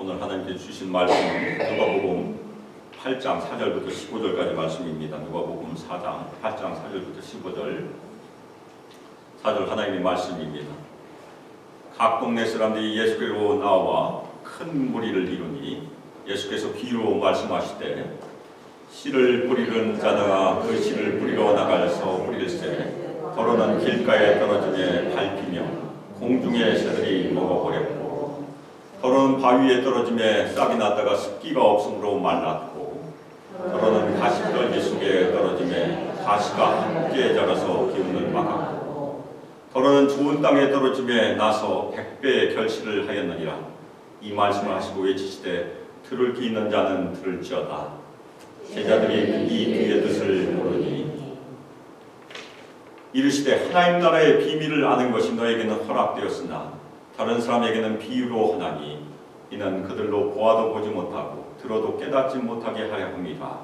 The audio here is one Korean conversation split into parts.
오늘 하나님께 주신 말씀은 누가복음 8장 4절부터 15절까지 말씀입니다. 누가복음 4장 8장 4절부터 4절 하나님의 말씀입니다. 각 동네 사람들이 예수께로 나와 큰 무리를 이루니 예수께서 비유로 말씀하시되 씨를 뿌리는 자가 그 씨를 뿌리러 나가서 뿌릴새 더러는 길가에 떨어지며 밟히며 공중의 새들이 먹어버렸고 더러는 바위에 떨어지며 싹이 났다가 습기가 없으므로 말랐고 더러는 가시떨기 속에 떨어지며 가시가 함께 자라서 기운을 막았고 더러는 좋은 땅에 떨어지며 나서 100배의 결실을 하였느니라. 이 말씀을 하시고 외치시되 들을 귀 있는 자는 들을지어다. 제자들이 이 뒤의 뜻을 모르니 이르시되 하나님 나라의 비밀을 아는 것이 너에게는 허락되었으나 다른 사람에게는 비유로 하나니 이는 그들로 보아도 보지 못하고 들어도 깨닫지 못하게 하려 함이라.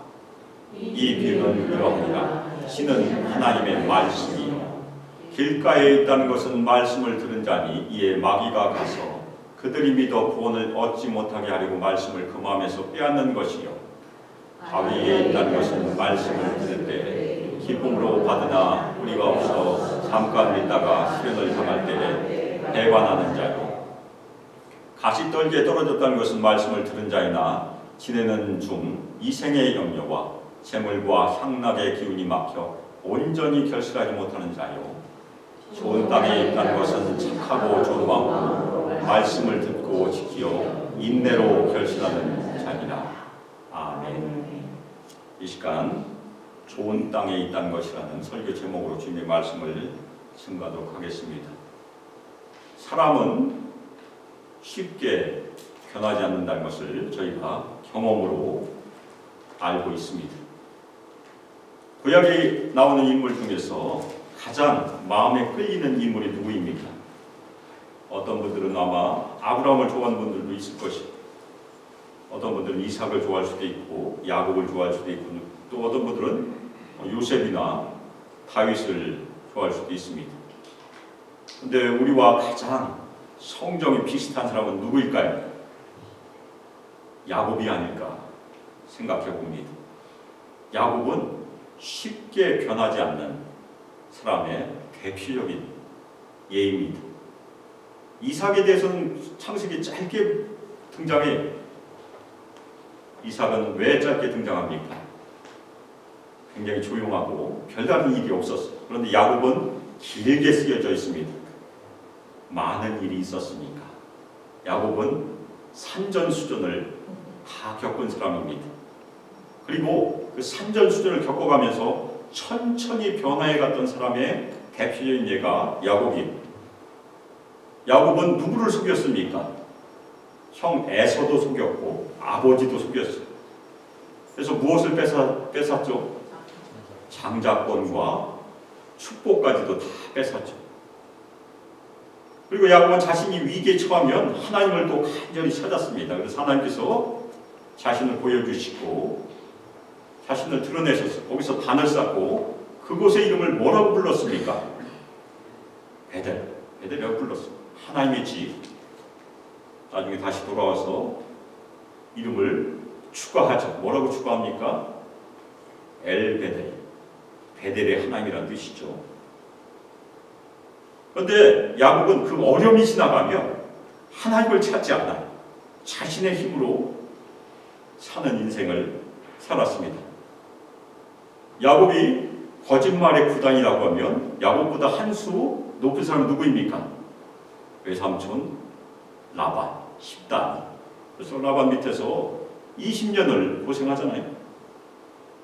이 비유는 이러하니라. 씨는 하나님의 말씀이요 길가에 있다는 것은 말씀을 들은 자니 이에 마귀가 가서 그들이 믿어 구원을 얻지 못하게 하려고 말씀을 그 마음에서 빼앗는 것이요 바위에 있다는 것은 말씀을 들을 때 기쁨으로 받으나 뿌리가 없어 잠깐 믿다가 시련을 당할 때에 배반하는 자요 가시떨기에 떨어졌다는 것은 말씀을 들은 자이나 지내는 중 이생의 염려와 재물과 향락의 기운이 막혀 온전히 결실하지 못하는 자요 좋은 땅에 있다는 것은 착하고 조름하고 말씀을 듣고 지키어 인내로 결실하는 자니라. 아멘. 이 시간 좋은 땅에 있다는 것이라는 설교 제목으로 주님의 말씀을 증거하도록 하겠습니다. 사람은 쉽게 변하지 않는다는 것을 저희가 경험으로 알고 있습니다. 구약에 나오는 인물 중에서 가장 마음에 끌리는 인물이 누구입니까? 어떤 분들은 아마 아브라함을 좋아하는 분들도 있을 것이고 어떤 분들은 이삭을 좋아할 수도 있고 야곱을 좋아할 수도 있고 또 어떤 분들은 요셉이나 다윗을 좋아할 수도 있습니다. 근데 우리와 가장 성정이 비슷한 사람은 누구일까요? 야곱이 아닐까 생각해 봅니다. 야곱은 쉽게 변하지 않는 사람의 대표적인 예입니다. 이삭에 대해서는 창세기 짧게 등장해. 이삭은 왜 짧게 등장합니까? 굉장히 조용하고 별다른 일이 없었어요. 그런데 야곱은 길게 쓰여져 있습니다. 많은 일이 있었으니까. 야곱은 산전수전을 다 겪은 사람입니다. 그리고 그 산전수전을 겪어가면서 천천히 변화해 갔던 사람의 대표적인 예가 야곱입니다. 야곱은 누구를 속였습니까? 형 에서도 속였고 아버지도 속였어요. 그래서 무엇을 뺏었죠? 장자권과 축복까지도 다 뺏었죠. 그리고 야곱은 자신이 위기에 처하면 하나님을 또 간절히 찾았습니다. 그래서 하나님께서 자신을 보여주시고 자신을 드러내셨어요. 거기서 단을 쌓고 그곳의 이름을 뭐라고 불렀습니까? 베델이라고 불렀어요. 하나님의 집. 나중에 다시 돌아와서 이름을 추가하죠. 뭐라고 추가합니까? 엘베델. 베델의 하나님이라는 뜻이죠. 그런데 야곱은 그 어려움이 지나가면 하나님을 찾지 않아요. 자신의 힘으로 사는 인생을 살았습니다. 야곱이 거짓말의 구단이라고 하면 야곱보다 한 수 높은 사람은 누구입니까? 외삼촌 라반, 10단. 그래서 라반 밑에서 20년을 고생하잖아요.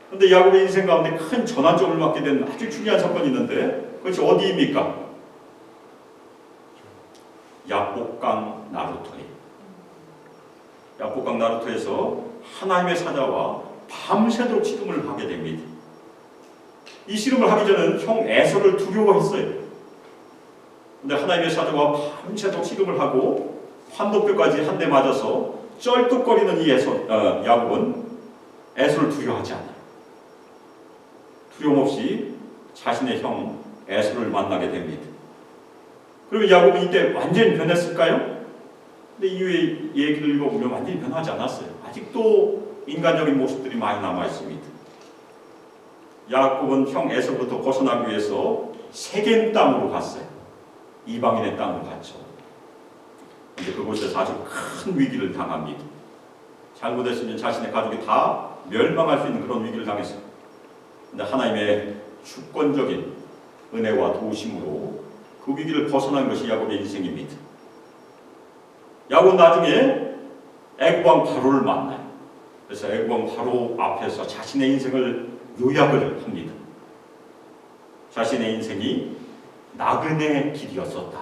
그런데 야곱의 인생 가운데 큰 전환점을 맞게 된 아주 중요한 사건이 있는데 그것이 어디입니까? 야복강 나루토에. 야복강 나루토에서 하나님의 사자와 밤새도록 씨름을 하게 됩니다. 이 씨름을 하기 전에는 형 에서를 두려워했어요. 그런데 하나님의 사자와 밤새도록 씨름을 하고 환도뼈까지 한 대 맞아서 쩔뚝거리는 이 야곱은 에서를 두려워하지 않아요. 두려움 없이 자신의 형 에서를 만나게 됩니다. 그리고 야곱은 이때 완전히 변했을까요? 근데 이후에 얘기를 읽어보면 완전히 변하지 않았어요. 아직도 인간적인 모습들이 많이 남아 있습니다. 야곱은 형 에서부터 벗어나기 위해서 세겜 땅으로 갔어요. 이방인의 땅으로 갔죠. 근데 그곳에서 아주 큰 위기를 당합니다. 잘못했으면 자신의 가족이 다 멸망할 수 있는 그런 위기를 당했어요. 근데 하나님의 주권적인 은혜와 도우심으로 그 위기를 벗어난 것이 야곱의 인생입니다. 야곱은 나중에 애굽왕 바로를 만나요. 그래서 애굽왕 바로 앞에서 자신의 인생을 요약을 합니다. 자신의 인생이 나그네 길이었었다.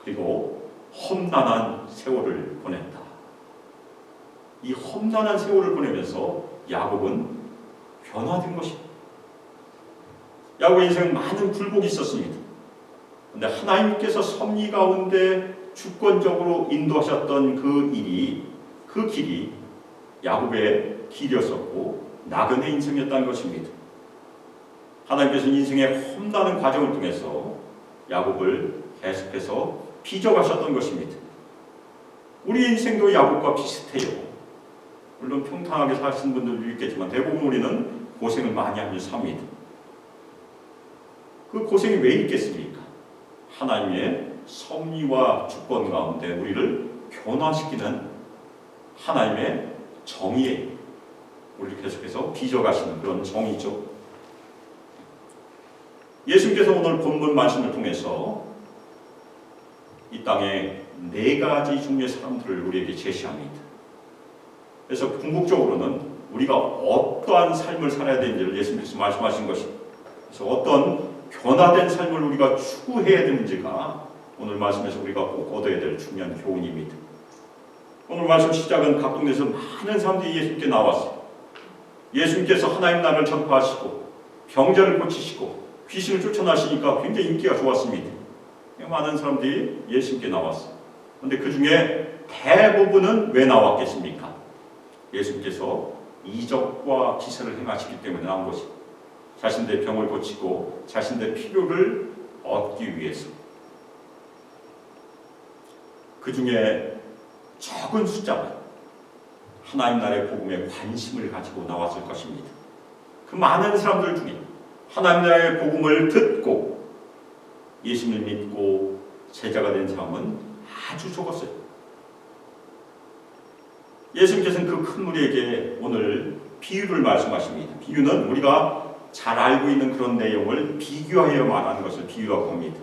그리고 험난한 세월을 보냈다. 이 험난한 세월을 보내면서 야곱은 변화된 것입니다. 야곱의 인생은 많은 굴곡이 있었습니다. 그런데 하나님께서 섭리 가운데 주권적으로 인도하셨던 그 길이 야곱의 길이었었고 나그네 인생이었다는 것입니다. 하나님께서 인생의 험난한 과정을 통해서 야곱을 계속해서 빚어가셨던 것입니다. 우리 인생도 야곱과 비슷해요. 물론 평탄하게 사신 분들도 있겠지만 대부분 우리는 고생을 많이 하며 삽니다. 그 고생이 왜 있겠습니까? 하나님의 섭리와 주권 가운데 우리를 변화시키는 하나님의 정의에 우리를 계속해서 빚어가시는 그런 정의죠. 예수님께서 오늘 본문 말씀을 통해서 이 땅에 4가지 종류의 사람들을 우리에게 제시합니다. 그래서 궁극적으로는 우리가 어떠한 삶을 살아야 되는지를 예수님께서 말씀하신 것입니다. 그래서 어떤 변화된 삶을 우리가 추구해야 되는지가 오늘 말씀에서 우리가 꼭 얻어야 될 중요한 교훈입니다. 오늘 말씀 시작은 각 동네에서 많은 사람들이 예수님께 나왔어요. 예수님께서 하나님 나라를 전파하시고 병자를 고치시고 귀신을 쫓아나시니까 굉장히 인기가 좋았습니다. 많은 사람들이 예수님께 나왔어요. 그런데 그 중에 대부분은 왜 나왔겠습니까? 예수님께서 이적과 기사를 행하시기 때문에 나온 것입니다. 자신들의 병을 고치고 자신들의 필요를 얻기 위해서. 그 중에 적은 숫자만 하나님 나라의 복음에 관심을 가지고 나왔을 것입니다. 그 많은 사람들 중에 하나님 나라의 복음을 듣고 예수님을 믿고 제자가 된 사람은 아주 적었어요. 예수님께서는 그 큰 무리에게 오늘 비유를 말씀하십니다. 비유는 우리가 잘 알고 있는 그런 내용을 비교하여 말하는 것을 비유라고 합니다.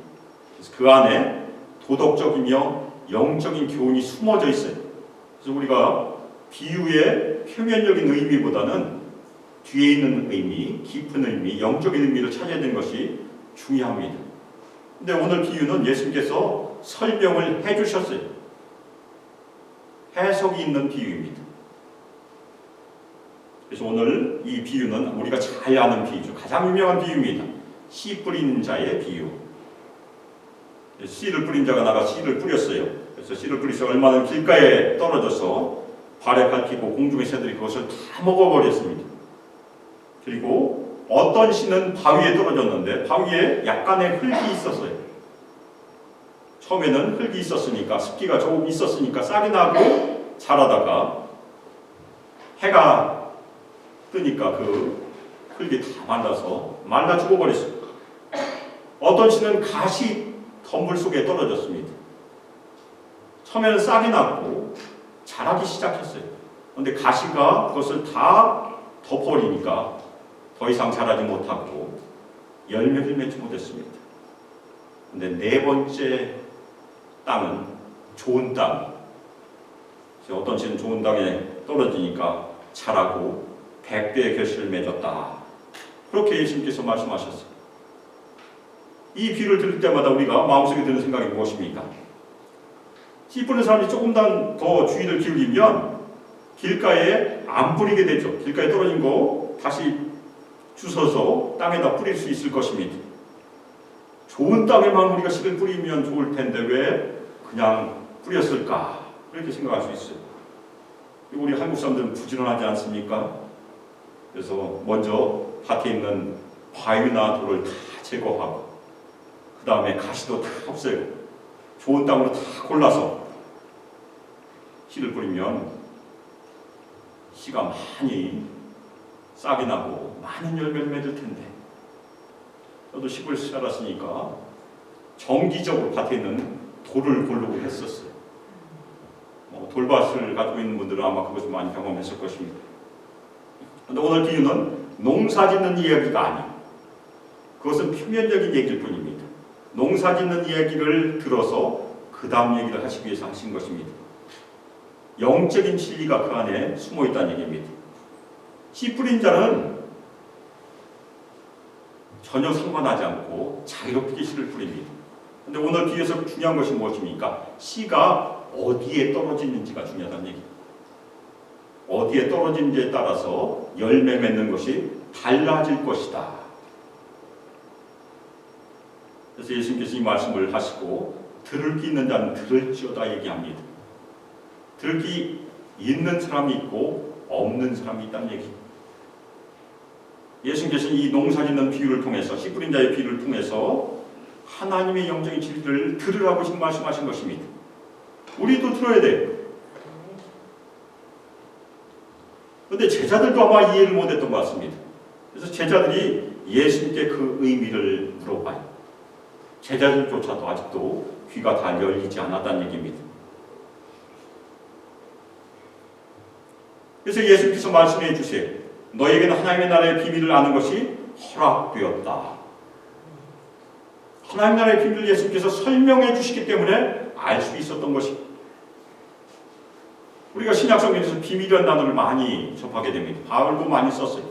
그래서 그 안에 도덕적이며 영적인 교훈이 숨어져 있어요. 그래서 우리가 비유의 표면적인 의미보다는 뒤에 있는 의미, 깊은 의미, 영적인 의미를 찾아야 되는 것이 중요합니다. 근데 오늘 비유는 예수님께서 설명을 해주셨어요. 해석이 있는 비유입니다. 그래서 오늘 이 비유는 우리가 잘 아는 비유죠. 가장 유명한 비유입니다. 씨 뿌린 자의 비유. 씨를 뿌린 자가 나가 씨를 뿌렸어요. 그래서 씨를 뿌리서 얼마나 길가에 떨어져서 발에 밟히고 공중의 새들이 그것을 다 먹어버렸습니다. 그리고 어떤 씨는 바위에 떨어졌는데 바위에 약간의 흙이 있었어요. 처음에는 흙이 있었으니까 습기가 조금 있었으니까 싹이 나고 자라다가 해가 뜨니까 그 흙이 다 말라 죽어버렸어요. 어떤 씨는 가시 덤불 속에 떨어졌습니다. 처음에는 싹이 났고 자라기 시작했어요. 그런데 가시가 그것을 다 덮어버리니까 더 이상 자라지 못하고 열매를 맺지 못했습니다. 그런데 4번째 땅은 좋은 땅. 어떤 씨는 좋은 땅에 떨어지니까 자라고 100배의 결실을 맺었다. 그렇게 예수님께서 말씀하셨어요. 이 비유를 들을 때마다 우리가 마음속에 드는 생각이 무엇입니까? 씨 뿌리는 사람이 조금만 더 주의를 기울이면 길가에 안 뿌리게 되죠. 길가에 떨어진 거 다시 주워서 땅에다 뿌릴 수 있을 것입니다. 좋은 땅에만 우리가 씨를 뿌리면 좋을 텐데 왜 그냥 뿌렸을까? 이렇게 생각할 수 있어요. 우리 한국 사람들은 부지런하지 않습니까? 그래서 먼저 밭에 있는 바위나 돌을 다 제거하고 그 다음에 가시도 다 없애고 좋은 땅으로 다 골라서 씨를 뿌리면 씨가 많이 싹이 나고 많은 열매를 맺을 텐데, 저도 시골 살았으니까 정기적으로 밭에 있는 돌을 고르고 했었어요. 돌밭을 가지고 있는 분들은 아마 그것을 많이 경험했을 것입니다. 그런데 오늘 비유는 농사짓는 이야기가 아니에요. 그것은 표면적인 얘기일 뿐입니다. 농사짓는 이야기를 들어서 그 다음 얘기를 하시기 위해서 하신 것입니다. 영적인 진리가 그 안에 숨어있다는 얘기입니다. 씨 뿌린 자는 전혀 상관하지 않고 자유롭게 씨를 뿌립니다. 그런데 오늘 비유에서 중요한 것이 무엇입니까? 씨가 어디에 떨어지는지가 중요하다는 얘기입니다. 어디에 떨어지는지에 따라서 열매 맺는 것이 달라질 것이다. 그래서 예수님께서 이 말씀을 하시고 들을 귀 있는 자는 들을지어다 얘기합니다. 들을 귀 있는 사람이 있고 없는 사람이 있다는 얘기입니다. 예수님께서는 이 농사짓는 비유를 통해서, 씨 뿌린 자의 비유를 통해서 하나님의 영적인 진리를 들으라고 지금 말씀하신 것입니다. 우리도 들어야 돼요. 그런데 제자들도 아마 이해를 못했던 것 같습니다. 그래서 제자들이 예수님께 그 의미를 물어봐요. 제자들조차도 아직도 귀가 다 열리지 않았다는 얘기입니다. 그래서 예수님께서 말씀해 주세요. 너에게는 하나님의 나라의 비밀을 아는 것이 허락되었다. 하나님 나라의 비밀을 예수님께서 설명해 주시기 때문에 알 수 있었던 것입니다. 우리가 신약성경에서 비밀이라는 단어를 많이 접하게 됩니다. 바울도 많이 썼어요.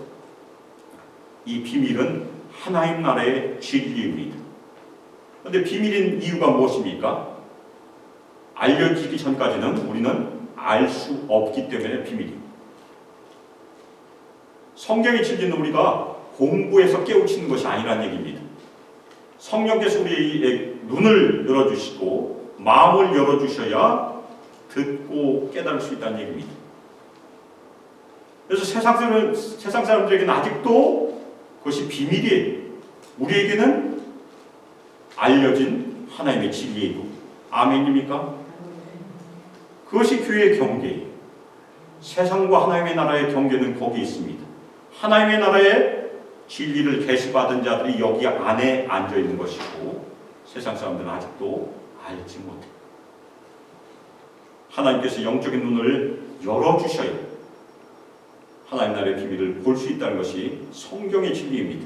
이 비밀은 하나님 나라의 진리입니다. 그런데 비밀인 이유가 무엇입니까? 알려지기 전까지는 우리는 알 수 없기 때문에 비밀입니다. 성경의 진리는 우리가 공부해서 깨우치는 것이 아니라는 얘기입니다. 성령께서 우리의 눈을 열어주시고 마음을 열어주셔야 듣고 깨달을 수 있다는 얘기입니다. 그래서 세상 사람들에게는 아직도 그것이 비밀이에요. 우리에게는 알려진 하나님의 진리이고, 아멘입니까? 그것이 교회의 경계예요. 세상과 하나님의 나라의 경계는 거기 있습니다. 하나님의 나라의 진리를 계시받은 자들이 여기 안에 앉아 있는 것이고, 세상 사람들은 아직도 알지 못해요. 하나님께서 영적인 눈을 열어주셔야 하나님 나라의 비밀을 볼 수 있다는 것이 성경의 진리입니다.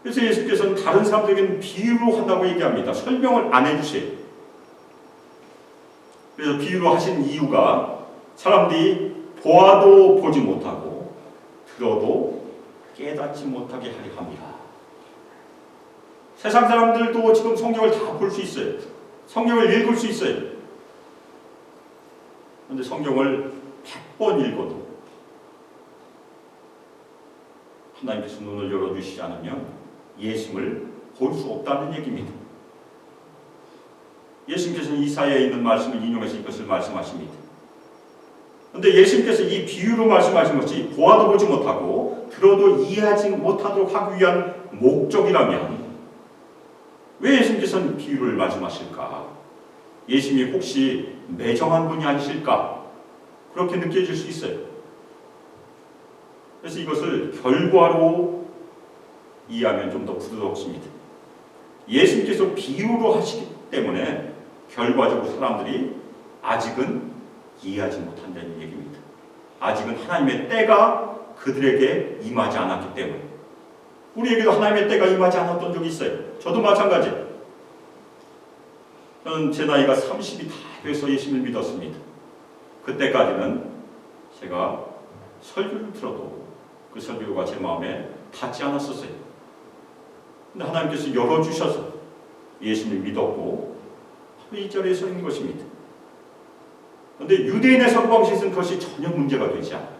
그래서 예수께서는 다른 사람들에게는 비유로 한다고 얘기합니다. 설명을 안 해주세요. 그래서 비유로 하신 이유가 사람들이 보아도 보지 못하고 들어도 깨닫지 못하게 하려 합니다. 세상 사람들도 지금 성경을 다 볼 수 있어요. 성경을 읽을 수 있어요. 그런데 성경을 100번 읽어도 하나님께서 눈을 열어주시지 않으면 예수님을 볼 수 없다는 얘기입니다. 예수님께서는 이사야에 있는 말씀을 인용해서 이것을 말씀하십니다. 그런데 예수님께서 이 비유로 말씀하신 것이 보아도 보지 못하고 들어도 이해하지 못하도록 하기 위한 목적이라면 왜 예수님께서는 비유를 말씀하실까? 예수님이 혹시 매정한 분이 아니실까? 그렇게 느껴질 수 있어요. 그래서 이것을 결과로 이해하면 좀 더 부드럽습니다. 예수님께서 비유로 하시기 때문에 결과적으로 사람들이 아직은 이해하지 못한다는 얘기입니다. 아직은 하나님의 때가 그들에게 임하지 않았기 때문에. 우리에게도 하나님의 때가 임하지 않았던 적이 있어요. 저도 마찬가지예요. 저는 제 나이가 30이 다 돼서 예수님을 믿었습니다. 그때까지는 제가 설교를 들어도 그 설교가 제 마음에 닿지 않았었어요. 근데 하나님께서 열어주셔서 예수님을 믿었고 이 자리에 서 있는 것입니다. 그런데 유대인의 사고방식은 그것이 전혀 문제가 되지 않아요.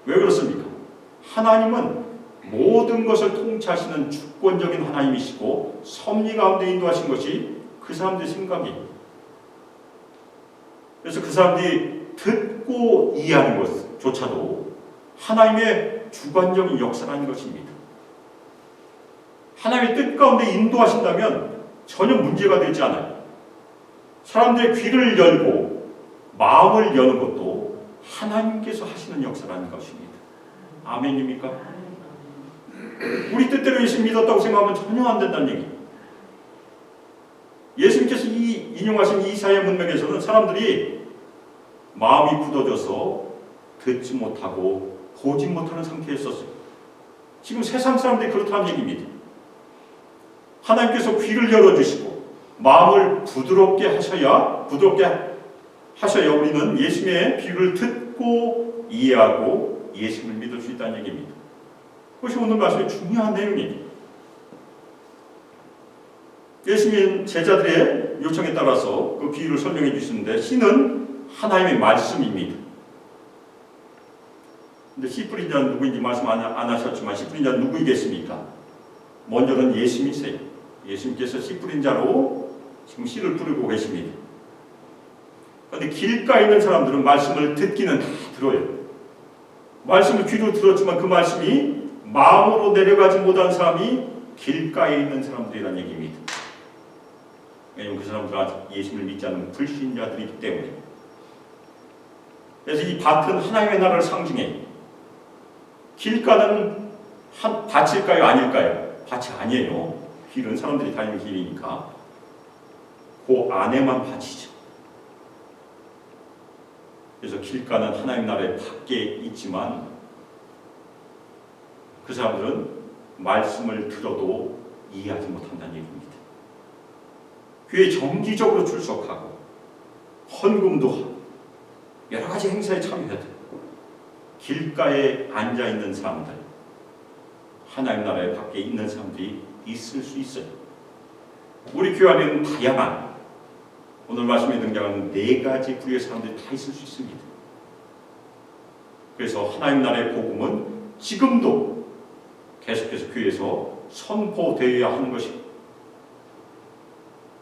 왜 그렇습니까? 하나님은 모든 것을 통치하시는 주권적인 하나님이시고 섭리 가운데 인도하신 것이 그 사람들의 생각이에요. 그래서 그 사람들이 듣고 이해하는 것조차도 하나님의 주관적인 역사라는 것입니다. 하나님의 뜻 가운데 인도하신다면 전혀 문제가 되지 않아요. 사람들의 귀를 열고 마음을 여는 것도 하나님께서 하시는 역사라는 것입니다. 아멘입니까? 우리 뜻대로 예수 믿었다고 생각하면 전혀 안 된다는 얘기. 예수님께서 이 인용하신 이사야 문맥에서는 사람들이 마음이 굳어져서 듣지 못하고 보지 못하는 상태에 있었어요. 지금 세상 사람들이 그렇다는 얘기입니다. 하나님께서 귀를 열어주시고 마음을 부드럽게 하셔야 우리는 예수님의 비유를 듣고 이해하고 예수님을 믿을 수 있다는 얘기입니다. 그것이 오늘 말씀의 중요한 내용입니다. 예수님 제자들의 요청에 따라서 그 비유를 설명해 주시는데 씨는 하나님의 말씀입니다. 근데 씨 뿌린 자는 누구인지 말씀 안 하셨지만 씨 뿌린 자는 누구이겠습니까? 먼저는 예수님이세요. 예수님께서 씨 뿌린 자로 지금 씨를 뿌리고 계십니다. 그런데 길가에 있는 사람들은 말씀을 듣기는 다 들어요. 말씀을 귀로 들었지만 그 말씀이 마음으로 내려가지 못한 사람이 길가에 있는 사람들이라는 얘기입니다. 왜냐하면 그 사람들은 아직 예수님을 믿지 않는 불신자들이기 때문에. 그래서 이 밭은 하나님의 나라를 상징해요. 길가는 밭일까요? 아닐까요? 밭이 아니에요. 길은 사람들이 다니는 길이니까. 그 안에만 밭이죠. 그래서 길가는 하나님 나라의 밖에 있지만 그 사람들은 말씀을 들어도 이해하지 못한다는 얘기입니다. 교회에 정기적으로 출석하고 헌금도 하고 여러 가지 행사에 참여해도 길가에 앉아있는 사람들, 하나님 나라의 밖에 있는 사람들이 있을 수 있어요. 우리 교회 안에는 다양한 오늘 말씀에 등장하는 4가지 부류의 사람들이 다 있을 수 있습니다. 그래서 하나님 나라의 복음은 지금도 계속해서 교회에서 선포되어야 하는 것입니다.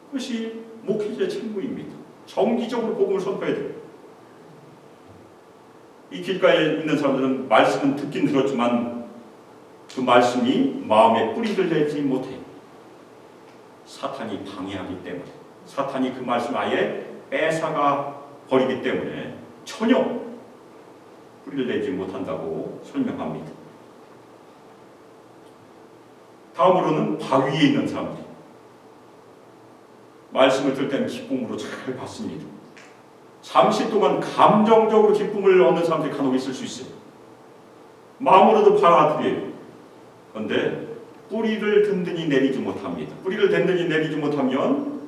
그것이 목회자의 책무입니다. 정기적으로 복음을 선포해야 돼요. 이 길가에 있는 사람들은 말씀은 듣긴 들었지만 그 말씀이 마음에 뿌리를 내지 못해요. 사탄이 방해하기 때문에, 사탄이 그 말씀을 아예 뺏어가 버리기 때문에 전혀 뿌리를 내지 못한다고 설명합니다. 다음으로는 바위에 있는 사람들. 말씀을 들을 때는 기쁨으로 잘 받습니다. 잠시 동안 감정적으로 기쁨을 얻는 사람들이 간혹 있을 수 있어요. 마음으로도 받아들여요. 그런데 뿌리를 든든히 내리지 못합니다. 뿌리를 든든히 내리지 못하면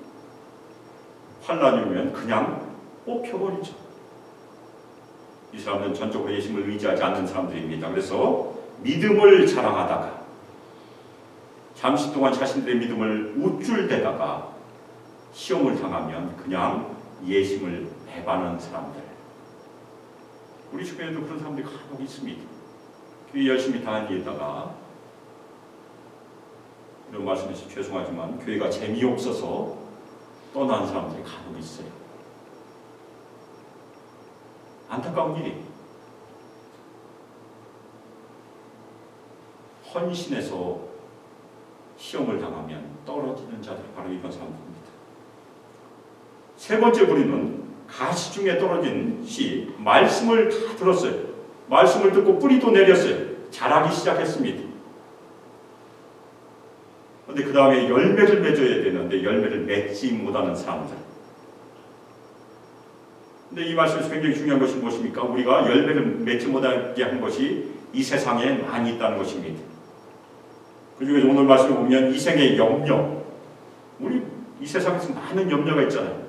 환란이 오면 그냥 뽑혀버리죠. 이 사람들은 전적으로 예수님을 의지하지 않는 사람들입니다. 그래서 믿음을 자랑하다가 잠시 동안 자신들의 믿음을 우쭐대다가 시험을 당하면 그냥 예수님을 배반하는 사람들. 우리 주변에도 그런 사람들이 간혹 있습니다. 교회 열심히 다니다가 이런 말씀해서 죄송하지만 교회가 재미없어서 떠난 사람들이 간혹 있어요. 안타까운 일이 헌신해서 시험을 당하면 떨어지는 자들이 바로 이런 사람들입니다. 세 번째 부류는 가시 중에 떨어진 씨, 말씀을 다 들었어요. 말씀을 듣고 뿌리도 내렸어요. 자라기 시작했습니다. 그런데 그 다음에 열매를 맺어야 되는데 열매를 맺지 못하는 사람들. 근데 이 말씀에서 굉장히 중요한 것이 무엇입니까? 우리가 열매를 맺지 못하게 한 것이 이 세상에 많이 있다는 것입니다. 그 중에서 오늘 말씀을 보면 이생의 염려. 우리 이 세상에서 많은 염려가 있잖아요.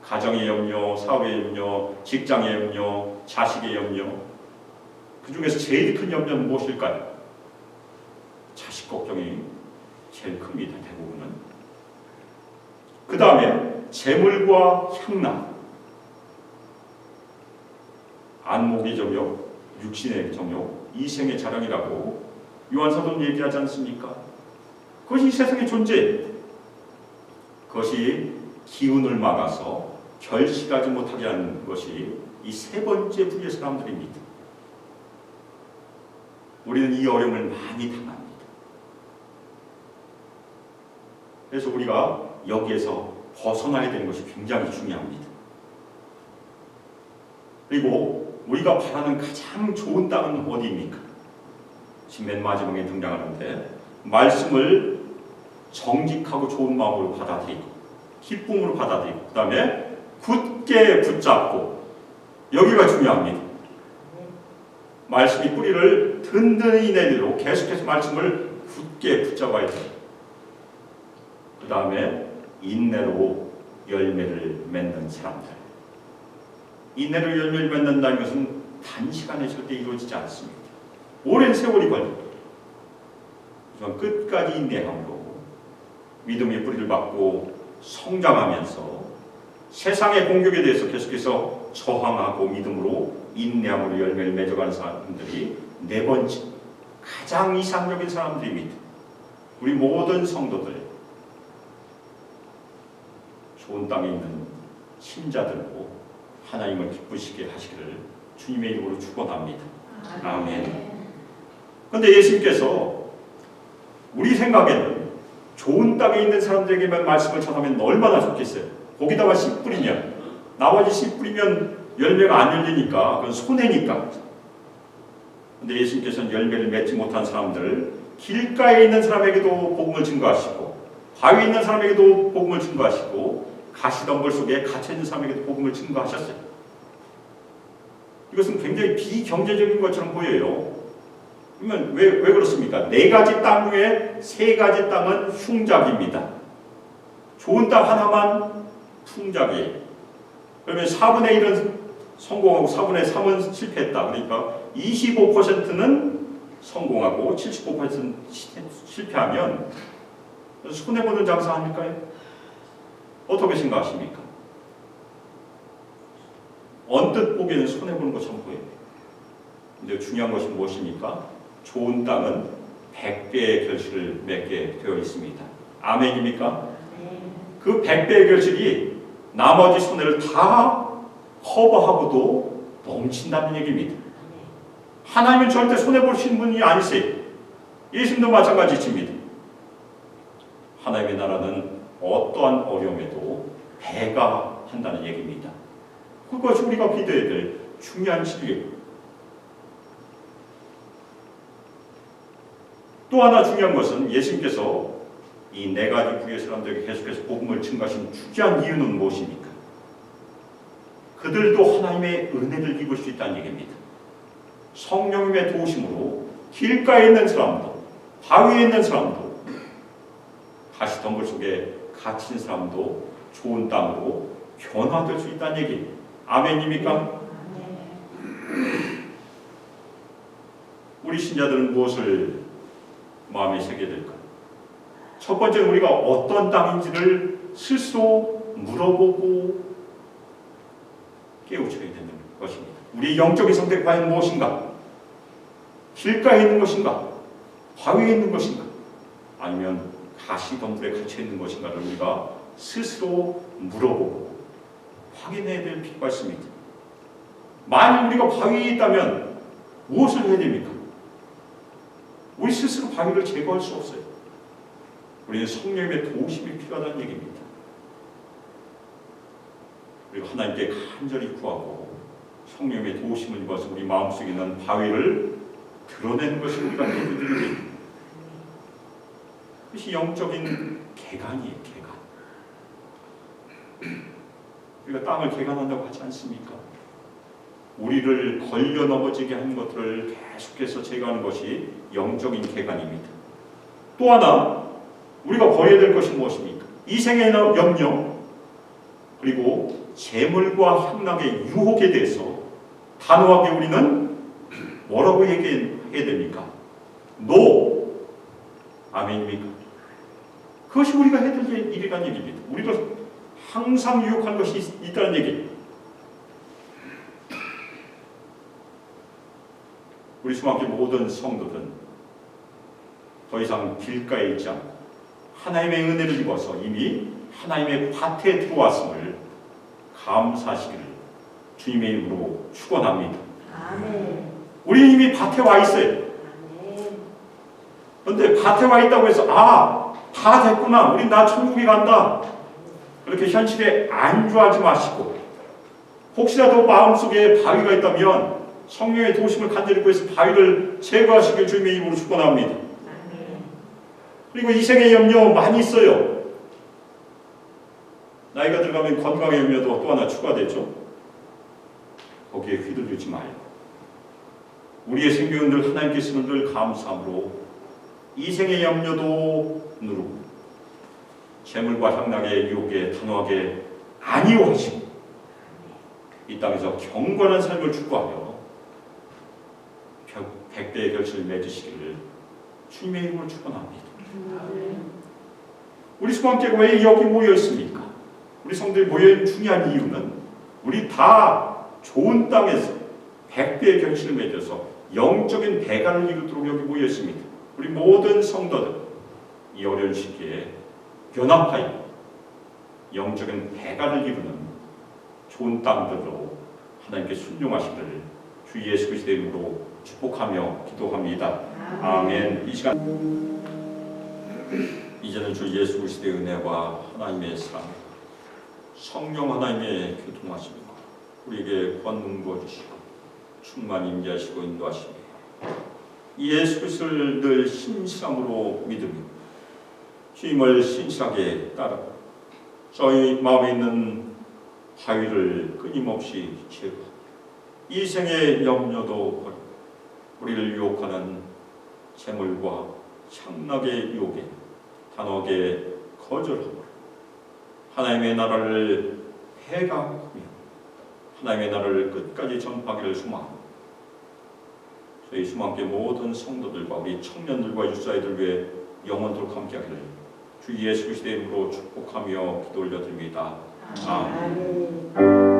가정의 염려, 사회의 염려, 직장의 염려, 자식의 염려. 그 중에서 제일 큰 염려는 무엇일까요? 자식 걱정이 제일 큽니다. 대부분은. 그 다음에 재물과 향락, 안목의 정욕, 육신의 정욕, 이생의 자랑이라고 요한사도는 얘기하지 않습니까? 그것이 이 세상의 존재. 그것이 기운을 막아서 결실하지 못하게 하는 것이 이 세 번째 부류의 사람들입니다. 우리는 이 어려움을 많이 당합니다. 그래서 우리가 여기에서 벗어나야 되는 것이 굉장히 중요합니다. 그리고 우리가 바라는 가장 좋은 땅은 어디입니까? 지금 맨 마지막에 등장하는데 말씀을 정직하고 좋은 마음으로 받아들이고 기쁨으로 받아들이고 그 다음에 굳게 붙잡고 여기가 중요합니다. 말씀이 뿌리를 든든히 내리도록 계속해서 말씀을 굳게 붙잡아야 돼요. 그 다음에 인내로 열매를 맺는 사람들. 인내로 열매를 맺는다는 것은 단시간에 절대 이루어지지 않습니다. 오랜 세월이 걸립니다. 하지만 끝까지 인내함으로 믿음의 뿌리를 받고 성장하면서 세상의 공격에 대해서 계속해서 저항하고 믿음으로 인내함으로 열매를 맺어가는 사람들이 네 번째 가장 이상적인 사람들입니다. 우리 모든 성도들 좋은 땅에 있는 신자들로 하나님을 기쁘시게 하시기를 주님의 이름으로 축원합니다. 아멘. 그런데 예수님께서 우리 생각에는 좋은 땅에 있는 사람들에게만 말씀을 전하면 얼마나 좋겠어요. 거기다가 씨 뿌리면 나머지 씨 뿌리면 열매가 안 열리니까 그건 손해니까. 그런데 예수님께서는 열매를 맺지 못한 사람들을 길가에 있는 사람에게도 복음을 증거하시고 바위에 있는 사람에게도 복음을 증거하시고 가시덤불 속에 갇혀있는 사람에게도 복음을 증거하셨어요. 이것은 굉장히 비경제적인 것처럼 보여요. 그러면 왜 그렇습니까? 4가지 땅 중에 3가지 땅은 흉작입니다. 좋은 땅 하나만 풍작이에요. 그러면 4분의 1은 성공하고 4분의 3은 실패했다. 그러니까 25%는 성공하고 75%는 실패하면 손해보는 장사 아닐까요? 어떻게 생각하십니까? 언뜻 보기에는 손해보는 것처럼 보여요. 근데 중요한 것이 무엇입니까? 좋은 땅은 100배의 결실을 맺게 되어 있습니다. 아멘입니까? 그 100배의 결실이 나머지 손해를 다 커버하고도 넘친다는 얘기입니다. 하나님은 절대 손해보시는 분이 아니세요. 예수님도 마찬가지입니다. 하나님의 나라는 어떠한 어려움에도 배가 한다는 얘기입니다. 그것이 우리가 믿어야 될 중요한 진리예요. 또 하나 중요한 것은 예수님께서 이 4가지 부류의 사람들에게 계속해서 복음을 증거하신 중요한 이유는 무엇입니까? 그들도 하나님의 은혜를 입을 수 있다는 얘기입니다. 성령님의 도우심으로 길가에 있는 사람도, 바위에 있는 사람도, 가시덤불 속에 갇힌 사람도 좋은 땅으로 변화될 수 있다는 얘기. 아멘입니까? 우리 신자들은 무엇을 마음에 새겨야 될까요? 첫 번째, 우리가 어떤 땅인지를 스스로 물어보고 깨우쳐야 되는 것입니다. 우리의 영적인 선택 과연 무엇인가? 길가에 있는 것인가? 바위에 있는 것인가? 아니면 가시덤불에 갇혀 있는 것인가를 우리가 스스로 물어보고 확인해야 될 필요가 있습니다. 만약 우리가 바위에 있다면 무엇을 해야 됩니까? 우리 스스로 바위를 제거할 수 없어요. 우리는 성령의 도우심이 필요하다는 얘기입니다. 그리고 하나님께 간절히 구하고 성령의 도우심을 입어서 우리 마음속에 있는 바위를 드러내는 것이 우리가 내드리는 그것이 영적인 개간이에요. 개간. 우리가 땅을 개간한다고 하지 않습니까? 우리를 걸려 넘어지게 하는 것들을 계속해서 제거하는 것이 영적인 개간입니다. 또 하나 우리가 버려야 될 것이 무엇입니까? 이생의 염려 그리고 재물과 향락의 유혹에 대해서 단호하게 우리는 뭐라고 얘기해야 됩니까? NO! 아멘입니까? 그것이 우리가 해야 될 일이라는 얘기입니다. 우리가 항상 유혹한 것이 있다는 얘기. 우리 수학교 모든 성도들은 더 이상 길가에 있지 않고 하나님의 은혜를 입어서 이미 하나님의 밭에 들어왔음을 감사하시기를 주님의 이름으로 축원합니다. 아멘. 우리 이미 밭에 와 있어요. 그런데 밭에 와 있다고 해서 다 됐구나. 우리 나 천국에 간다. 그렇게 현실에 안주하지 마시고 혹시라도 마음속에 바위가 있다면 성령의 도심을 간절히 구해서 바위를 제거하시길 주님의 이름으로 축원합니다. 그리고 이생의 염려 많이 있어요. 나이가 들어가면 건강의 염려도 또 하나 추가되죠. 거기에 휘둘리지 말고 우리의 생명은 늘 하나님께서는 늘 감사함으로 이생의 염려도 누르고 재물과 향락의 유혹에 단호하게 아니오하시고 이 땅에서 경건한 삶을 추구하며 백배의 결실을 맺으시기를 주님의 이름으로 축원합니다. 우리 수강교회가 왜 여기 모여 있습니까? 우리 성도들이 모여 있는 중요한 이유는 우리 다 좋은 땅에서 백배의 결실을 맺어서 영적인 배가를 이루도록 여기 모여 있습니다. 우리 모든 성도들 이 어려운 시기에 연합하여 영적인 배가를 이루는 좋은 땅들로 하나님께 순종하시기를 주 예수 그리스도의 이름으로 축복하며 기도합니다. 아멘. 이 시간 이제는 주 예수 그리스도의 은혜와 하나님의 사랑, 성령 하나님의 교통하심과 우리에게 권능 부어주시고 충만 임재하시고 인도하시며 이 예수 그리스도를 늘 신실함으로 믿으며 주님을 신실하게 따르고 저희 마음에 있는 바위를 끊임없이 제거하고 이 생의 염려도 버리고 우리를 유혹하는 재물과 향락의 유혹에 단호하게 거절하고 하나님의 나라를 해가하며 하나님의 나라를 끝까지 전파하기를 소망합니다. 저희 수망교회 모든 성도들과 우리 청년들과 유사이들 위해 영원토록 함께하기를 주 예수 그리스도의 이름으로 축복하며 기도 올려드립니다. 아멘.